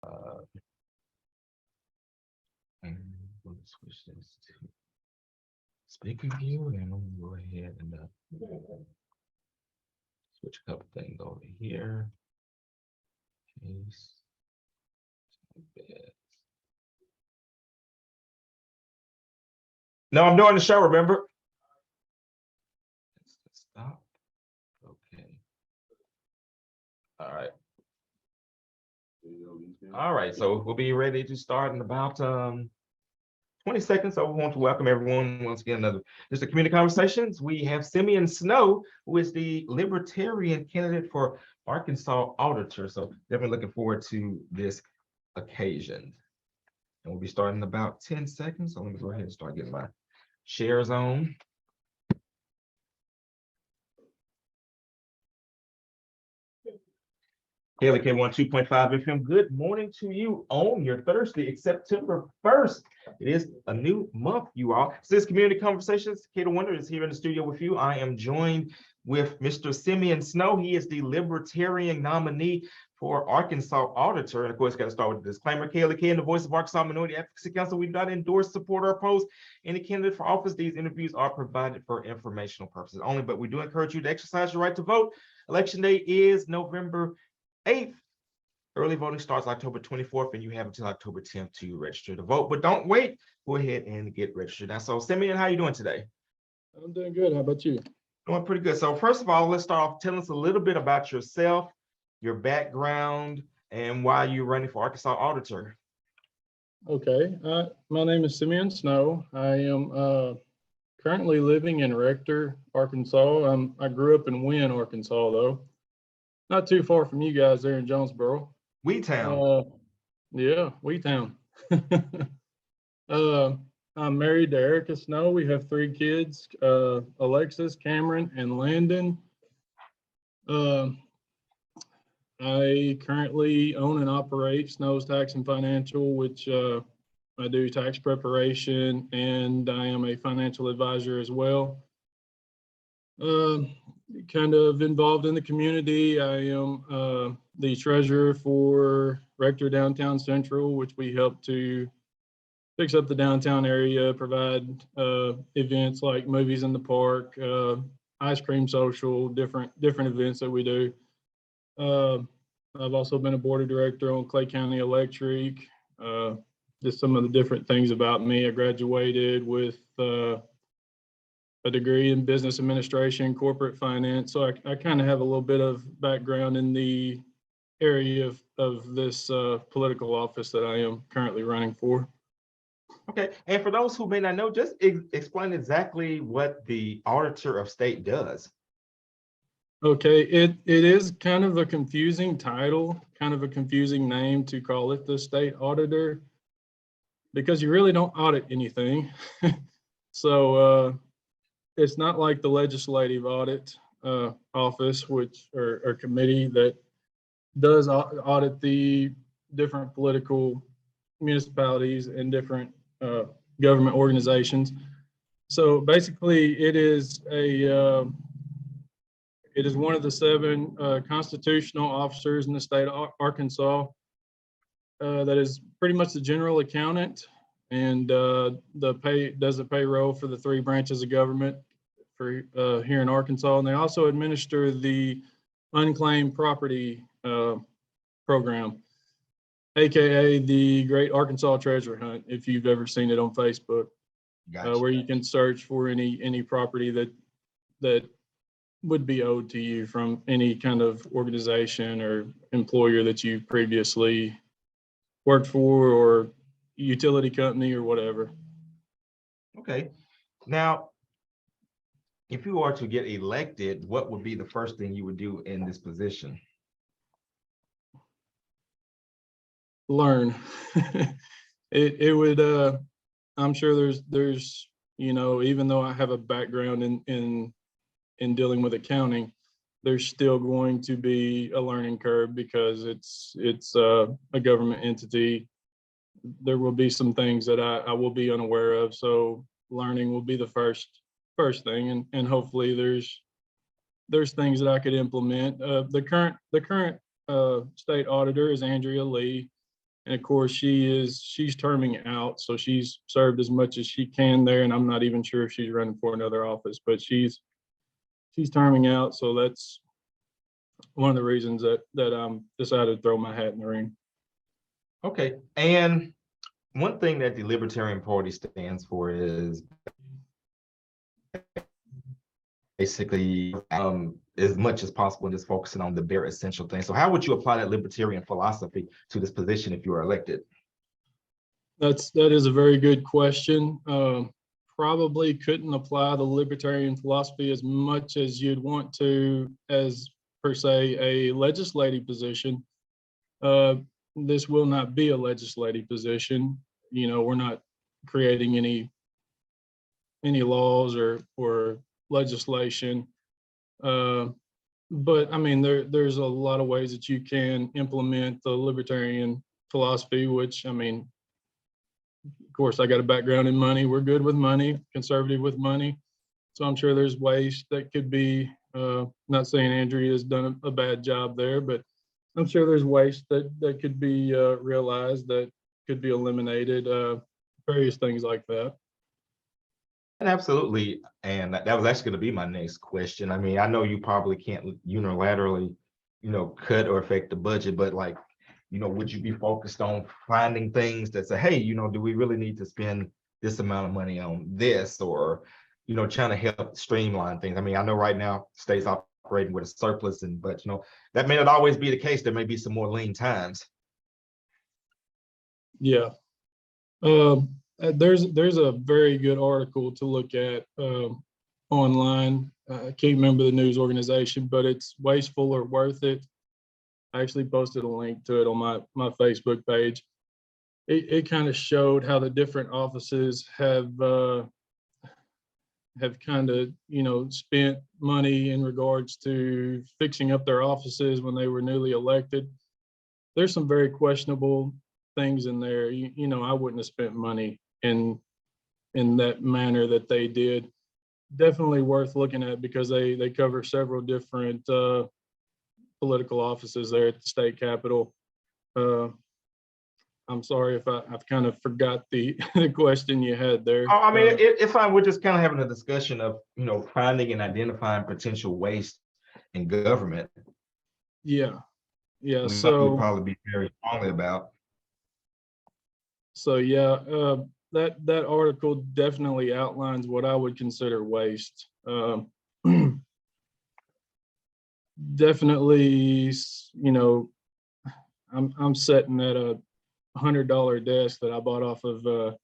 Uh, and we'll switch this to speaker view, and we'll go ahead and switch a couple things over here. Case. No, I'm doing the show, remember? Stop. Okay. All right. All right, so we'll be ready to start in about 20 seconds. So we want to welcome everyone once again. Just a community conversations. We have Simeon Snow, who is the Libertarian candidate for Arkansas auditor. So definitely looking forward to this occasion. And we'll be starting in about 10 seconds. So let me go ahead and start getting my shares on. Haley K1 2.5 FM. Good morning to you on your Thursday. It's September 1st. It is a new month, you all. So this Community Conversations, Kato Wonder is here in the studio with you. I am joined with Mr. Simeon Snow. He is the Libertarian nominee for Arkansas Auditor. And of course, got to start with the disclaimer. Haley K, and the voice of Arkansas Minority Advocacy Council. We do not endorse, support, or oppose any candidate for office. These interviews are provided for informational purposes only, but we do encourage you to exercise your right to vote. Election day is November 8th. Early voting starts October 24th, and you have until October 10th to register to vote. But don't wait. Go ahead and get registered. Now, so Simeon, how are you doing today? I'm doing good. How about you? Doing pretty good. So first of all, let's start off. Tell us a little bit about yourself, your background, and why you're running for Arkansas Auditor. Okay. My name is Simeon Snow. I am currently living in Rector, Arkansas. I grew up in Wynne, Arkansas, though. Not too far from you guys there in Jonesboro. Weetown. Yeah, Weetown. I'm married to Erica Snow. We have 3 kids, Alexis, Cameron, and Landon. I currently own and operate Snow's Tax and Financial, which I do tax preparation, and I am a financial advisor as well. Kind of involved in the community. I am the treasurer for Rector Downtown Central, which we help to fix up the downtown area, provide events like movies in the park, ice cream social, different events that we do. I've also been a board of director on Clay County Electric. Just some of the different things about me. I graduated with a degree in business administration, corporate finance. So I kind of have a little bit of background in the area of this political office that I am currently running for. Okay, and for those who may not know, just explain exactly what the Auditor of State does. Okay, it is kind of a confusing title, kind of a confusing name to call it the state auditor, because you really don't audit anything. So it's not like the legislative audit office, which or committee that does audit the different political municipalities and different government organizations. So basically, it is one of the 7 constitutional officers in the state of Arkansas that is pretty much the general accountant and does the payroll for the 3 branches of government for here in Arkansas. And they also administer the unclaimed property program, AKA the Great Arkansas Treasure Hunt, if you've ever seen it on Facebook. Gotcha. Where you can search for any property that would be owed to you from any kind of organization or employer that you previously worked for, or utility company or whatever. Okay. Now, if you are to get elected, what would be the first thing you would do in this position? Learn. It would I'm sure there's even though I have a background in dealing with accounting, there's still going to be a learning curve because it's a government entity. There will be some things that I will be unaware of, so learning will be the first thing, and hopefully there's things that I could implement. The current state auditor is Andrea Lee. And of course, she's terming out, so she's served as much as she can there, and I'm not even sure if she's running for another office, but she's terming out, so that's one of the reasons that I'm decided to throw my hat in the ring. Okay, and one thing that the Libertarian Party stands for is basically as much as possible just focusing on the very essential things. So how would you apply that libertarian philosophy to this position if you were elected? That is a very good question. Probably couldn't apply the libertarian philosophy as much as you'd want to as per se a legislative position. This will not be a legislative position. You know, we're not creating any laws or legislation. But I mean, there's a lot of ways that you can implement the libertarian philosophy, which, I mean, of course, I got a background in money. We're good with money, conservative with money. So I'm sure there's ways that could be, not saying Andrea has done a bad job there, but I'm sure there's waste that could be realized, that could be eliminated, various things like that. And absolutely, and that was actually going to be my next question. I mean, I know you probably can't unilaterally, cut or affect the budget, but like, would you be focused on finding things that say, hey, do we really need to spend this amount of money on this, or, trying to help streamline things? I mean, I know right now states operating with a surplus, but that may not always be the case. There may be some more lean times. Yeah. There's a very good article to look at online. I can't remember the news organization, but it's Wasteful or Worth It. I actually posted a link to it on my Facebook page. It kind of showed how the different offices have kind of, spent money in regards to fixing up their offices when they were newly elected. There's some very questionable things in there. I wouldn't have spent money in that manner that they did. Definitely worth looking at because they cover several different political offices there at the state capitol. I'm sorry if I've kind of forgot the question you had there. I mean, if we're just kind of having a discussion of, finding and identifying potential waste in government. Yeah. So would probably be very strongly about. So yeah, that article definitely outlines what I would consider waste. Definitely, I'm sitting at a $100 desk that I bought off of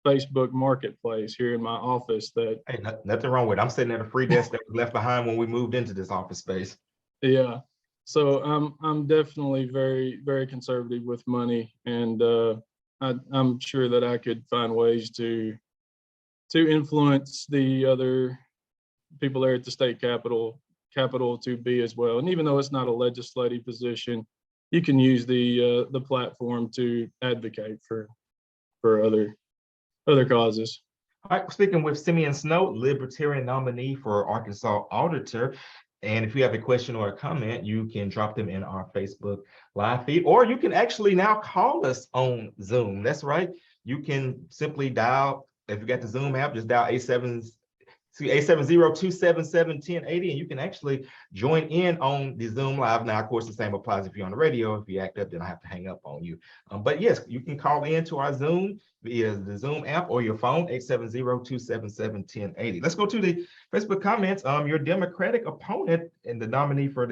Facebook Marketplace here in my office. That hey, nothing wrong with it. I'm sitting at a free desk that was left behind when we moved into this office space. Yeah, so I'm definitely very, very conservative with money, and I'm sure that I could find ways to influence the other people there at the state capitol to be as well. And even though it's not a legislative position, you can use the platform to advocate for other causes. All right, speaking with Simeon Snow, Libertarian nominee for Arkansas Auditor. And if you have a question or a comment, you can drop them in our Facebook live feed, or you can actually now call us on Zoom. That's right. You can simply dial, if you got the Zoom app, just dial 870-277-1080, and you can actually join in on the Zoom Live. Now, of course, the same applies if you're on the radio. If you act up, then I have to hang up on you. But yes, you can call in to our Zoom via the Zoom app or your phone, 870-277-1080. Let's go to the Facebook comments. Your Democratic opponent and the nominee for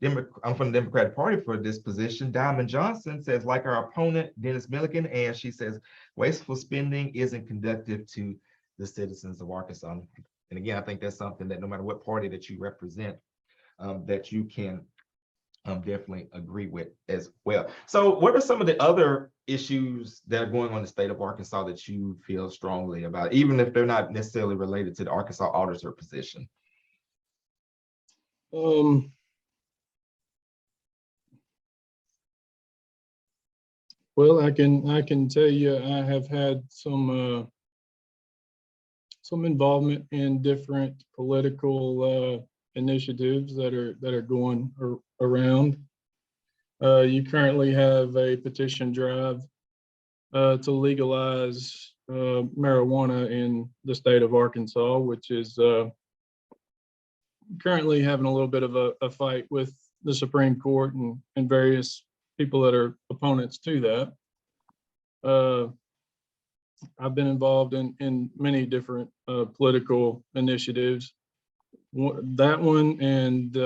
I'm from the Democratic Party for this position, Diamond Johnson, says, like our opponent, Dennis Milliken, and she says, wasteful spending isn't conducive to the citizens of Arkansas. And again, I think that's something that no matter what party that you represent, that you can definitely agree with as well. So what are some of the other issues that are going on in the state of Arkansas that you feel strongly about, even if they're not necessarily related to the Arkansas auditor position? Well, I can tell you I have had some involvement in different political initiatives that are going around. You currently have a petition drive to legalize marijuana in the state of Arkansas, which is currently having a little bit of a fight with the Supreme Court and various people that are opponents to that. I've been involved in many different political initiatives. That one and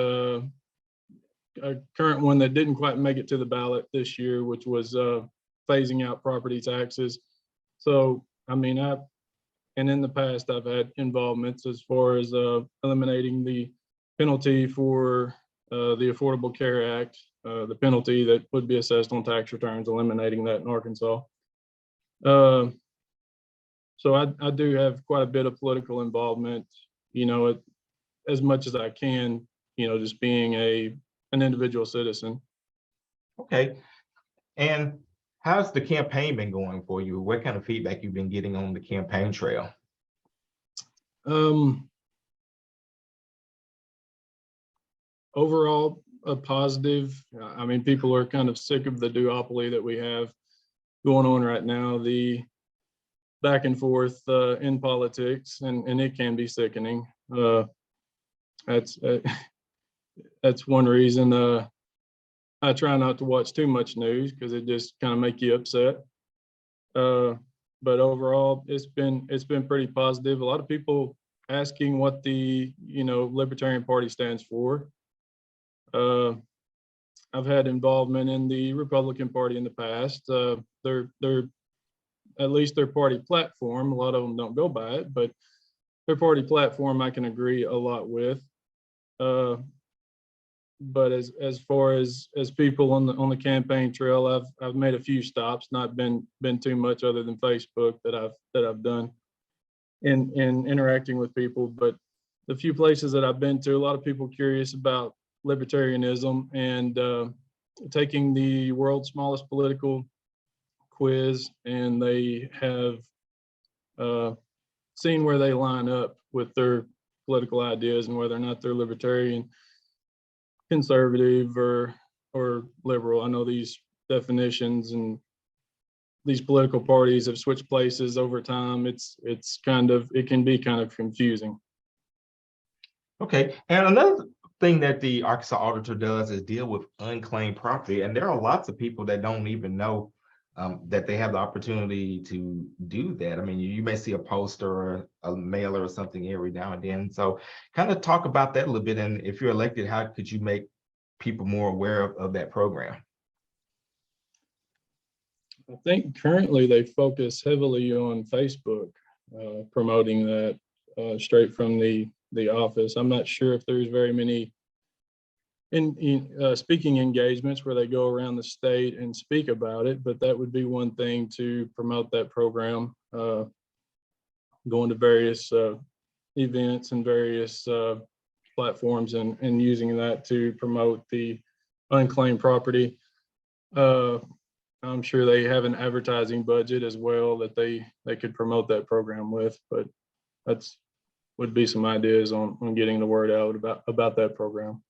a current one that didn't quite make it to the ballot this year, which was phasing out property taxes. So, I mean, and in the past, I've had involvements as far as eliminating the penalty for the Affordable Care Act, the penalty that would be assessed on tax returns, eliminating that in Arkansas. So I do have quite a bit of political involvement, as much as I can, just being an individual citizen. Okay. And how's the campaign been going for you? What kind of feedback you've been getting on the campaign trail? Overall, a positive. I mean, people are kind of sick of the duopoly that we have going on right now, the back and forth in politics, and it can be sickening. That's one reason I try not to watch too much news, because it just kind of make you upset. But overall, it's been pretty positive. A lot of people asking what the Libertarian Party stands for. I've had involvement in the Republican Party in the past. They're at least their party platform. A lot of them don't go by it, but their party platform I can agree a lot with. But as far as people on the campaign trail, I've made a few stops, not been too much other than Facebook that I've done in interacting with people. But the few places that I've been to, a lot of people curious about libertarianism and taking the world's smallest political quiz, and they have seen where they line up with their political ideas and whether or not they're libertarian, conservative, or liberal. I know these definitions and these political parties have switched places over time. It can be kind of confusing. Okay, and another thing that the Arkansas Auditor does is deal with unclaimed property, and there are lots of people that don't even know that they have the opportunity to do that. I mean, you may see a poster or a mailer or something every now and then. So kind of talk about that a little bit. And if you're elected, how could you make people more aware of that program? I think currently they focus heavily on Facebook, promoting that straight from the office. I'm not sure if there's very many in speaking engagements where they go around the state and speak about it, but that would be one thing to promote that program, going to various events and various platforms and using that to promote the unclaimed property. I'm sure they have an advertising budget as well that they could promote that program with, but that's would be some ideas on getting the word out about that program.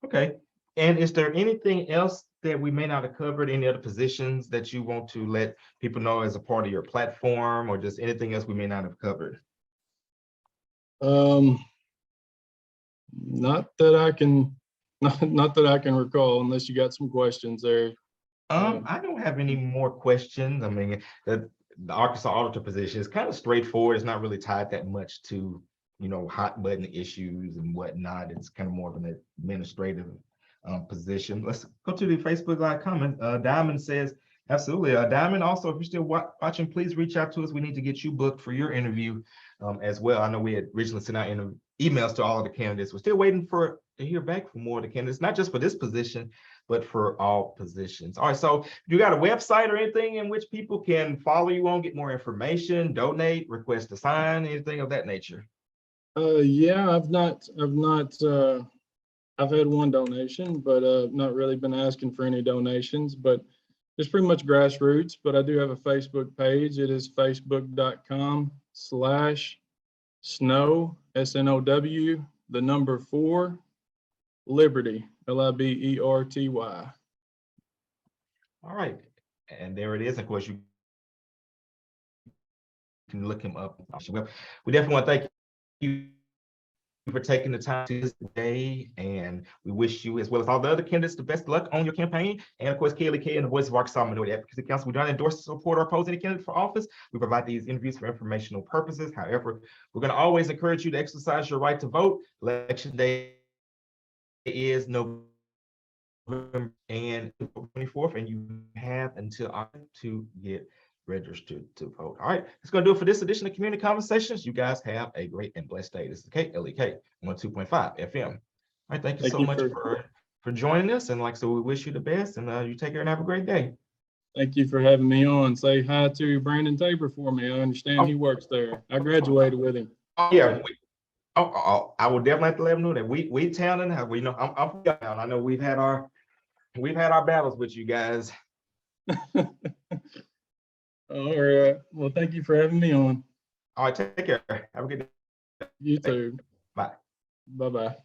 Okay. And is there anything else that we may not have covered, any other positions that you want to let people know as a part of your platform, or just anything else we may not have covered? Not that I can recall, unless you got some questions there. I don't have any more questions. I mean, the Arkansas Auditor position is kind of straightforward. It's not really tied that much to, hot button issues and whatnot. It's kind of more of an administrative position. Let's go to the Facebook Live comment. Diamond says, absolutely. Diamond, also, if you're still watching, please reach out to us. We need to get you booked for your interview as well. I know we had originally sent out emails to all of the candidates. We're still waiting to hear back from more of the candidates, not just for this position, but for all positions. All right, so you got a website or anything in which people can follow you on, get more information, donate, request a sign, anything of that nature? Yeah, I've had one donation, but not really been asking for any donations, but it's pretty much grassroots. But I do have a Facebook page. It is facebook.com/snow, SNOW, the number 4, Liberty, LIBERTY. All right, and there it is. Of course, you can look him up. Well, we definitely want to thank you for taking the time today, and we wish you, as well as all the other candidates, the best of luck on your campaign. And of course, Kaylee Kay and the Voice of Arkansas Minority Advocacy Council, we don't endorse, support, or oppose any candidate for office. We provide these interviews for informational purposes. However, we're going to always encourage you to exercise your right to vote. Election day is November and 24th, and you have until October to get registered to vote. All right, that's going to do it for this edition of Community Conversations. You guys have a great and blessed day. This is KLEK 102.5 FM. All right, thank you so much for joining us. And like so, we wish you the best, and you take care and have a great day. Thank you for having me on. Say hi to Brandon Tabor for me. I understand he works there. I graduated with him. Oh, yeah. I will definitely have to let him know that we town and how we know I'm from town. I know we've had our battles with you guys. All right. Well, thank you for having me on. All right, take care. Have a good day. You too. Bye. Bye-bye.